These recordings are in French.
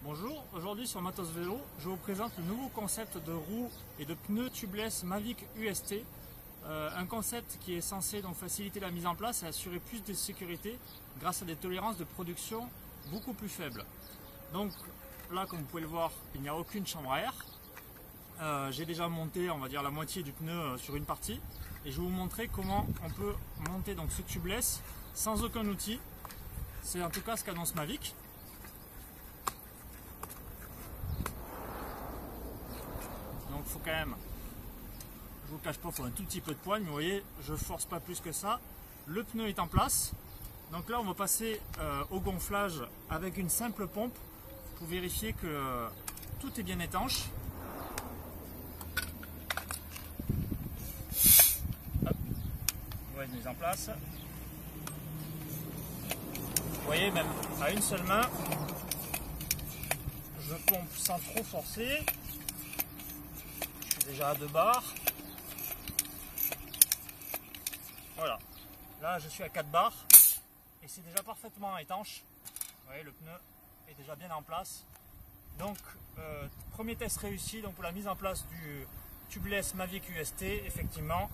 Bonjour, aujourd'hui sur Matos Vélo, je vous présente le nouveau concept de roues et de pneus tubeless Mavic UST. Un concept qui est censé donc faciliter la mise en place et assurer plus de sécurité grâce à des tolérances de production beaucoup plus faibles. Donc là, comme vous pouvez le voir, il n'y a aucune chambre à air. J'ai déjà monté, on va dire, la moitié du pneu sur une partie et je vais vous montrer comment on peut monter donc ce tubeless sans aucun outil. C'est en tout cas ce qu'annonce Mavic. Donc il faut quand même, je vous cache pas, il faut un tout petit peu de poigne, mais vous voyez, je force pas plus que ça. Le pneu est en place. Donc là on va passer au gonflage avec une simple pompe pour vérifier que tout est bien étanche. Hop. Voici mise en place. Vous voyez, même à une seule main, je pompe sans trop forcer. Déjà à 2 bars. Voilà. Là, je suis à 4 bars et c'est déjà parfaitement étanche. Vous voyez, le pneu est déjà bien en place. Donc, premier test réussi. Donc, pour la mise en place du tubeless Mavic UST, effectivement,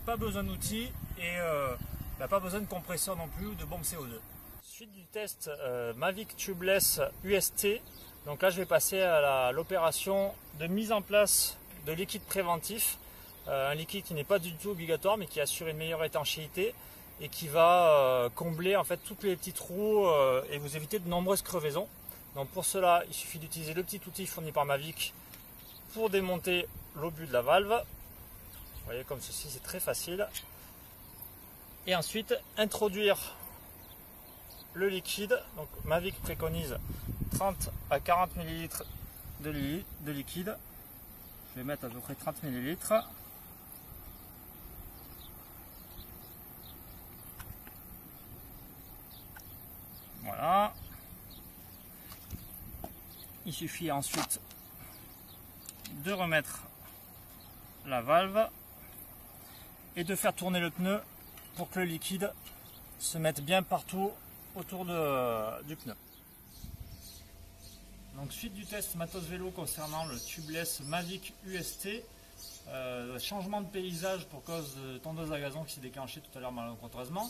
pas besoin d'outils et pas besoin de compresseur non plus ou de bombe CO2. Suite du test Mavic tubeless UST. Donc là, je vais passer à l'opération de mise en place de liquide préventif, un liquide qui n'est pas du tout obligatoire mais qui assure une meilleure étanchéité et qui va combler en fait tous les petits trous et vous éviter de nombreuses crevaisons. Donc pour cela, il suffit d'utiliser le petit outil fourni par Mavic pour démonter l'obus de la valve. Vous voyez, comme ceci, c'est très facile. Et ensuite introduire le liquide. Donc Mavic préconise 30 à 40 ml de liquide. Je vais mettre à peu près 30 ml. Voilà. Il suffit ensuite de remettre la valve et de faire tourner le pneu pour que le liquide se mette bien partout autour du pneu. Donc suite du test Matos Vélo concernant le tubeless Mavic UST, changement de paysage pour cause de tondeuse à gazon qui s'est déclenchée tout à l'heure malencontreusement.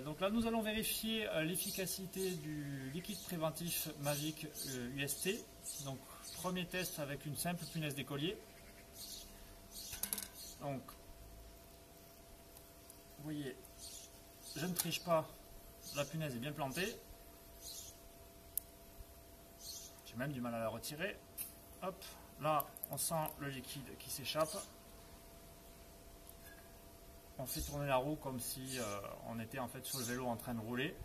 Donc là nous allons vérifier l'efficacité du liquide préventif Mavic UST. Donc premier test avec une simple punaise d'écolier. Donc vous voyez, je ne triche pas, la punaise est bien plantée. J'ai même du mal à la retirer. Hop, là on sent le liquide qui s'échappe. On fait tourner la roue comme si on était en fait sur le vélo en train de rouler.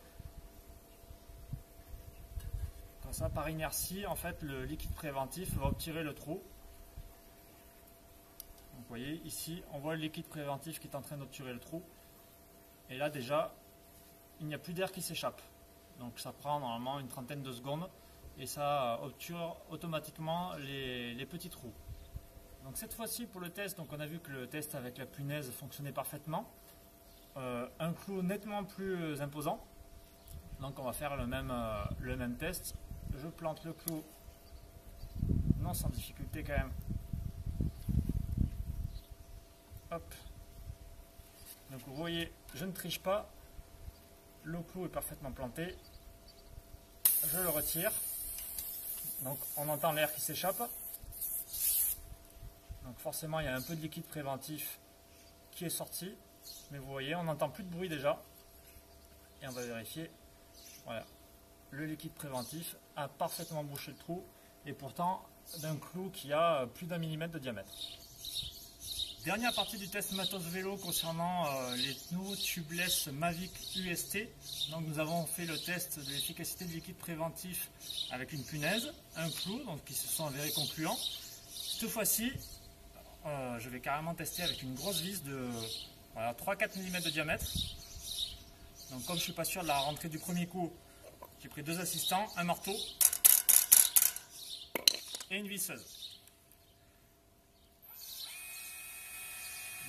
Comme ça, par inertie, en fait, le liquide préventif va obturer le trou. Donc, vous voyez ici, on voit le liquide préventif qui est en train d'obturer le trou. Et là déjà, il n'y a plus d'air qui s'échappe. Donc ça prend normalement une trentaine de secondes. Et ça obture automatiquement les petits trous. Donc cette fois-ci pour le test, donc on a vu que le test avec la punaise fonctionnait parfaitement. Un clou nettement plus imposant. Donc on va faire le même test. Je plante le clou, non sans difficulté quand même. Hop. Donc vous voyez, je ne triche pas. Le clou est parfaitement planté. Je le retire. Donc on entend l'air qui s'échappe. Donc forcément il y a un peu de liquide préventif qui est sorti. Mais vous voyez, on n'entend plus de bruit déjà. Et on va vérifier. Voilà. Le liquide préventif a parfaitement bouché le trou. Et pourtant d'un clou qui a plus d'1 millimètre de diamètre. Dernière partie du test Matos Vélo concernant les pneus tubeless Mavic UST. Donc nous avons fait le test de l'efficacité du liquide préventif avec une punaise, un clou, donc qui se sont avérés concluants. Cette fois-ci, je vais carrément tester avec une grosse vis de 3-4 mm de diamètre. Donc comme je ne suis pas sûr de la rentrée du premier coup, j'ai pris 2 assistants, un marteau et une visseuse.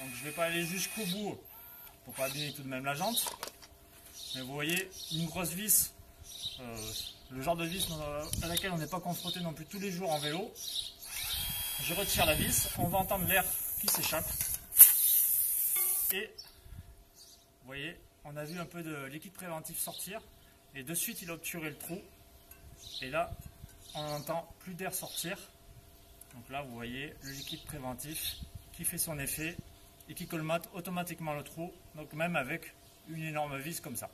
Donc je ne vais pas aller jusqu'au bout pour pas abîmer tout de même la jante. Mais vous voyez, une grosse vis, le genre de vis à laquelle on n'est pas confronté non plus tous les jours en vélo. Je retire la vis, on va entendre l'air qui s'échappe. Et vous voyez, on a vu un peu de liquide préventif sortir. Et de suite, il a obturé le trou. Et là, on n'entend plus d'air sortir. Donc là, vous voyez le liquide préventif qui fait son effet et qui colmate automatiquement le trou. Donc même avec une énorme vis comme ça.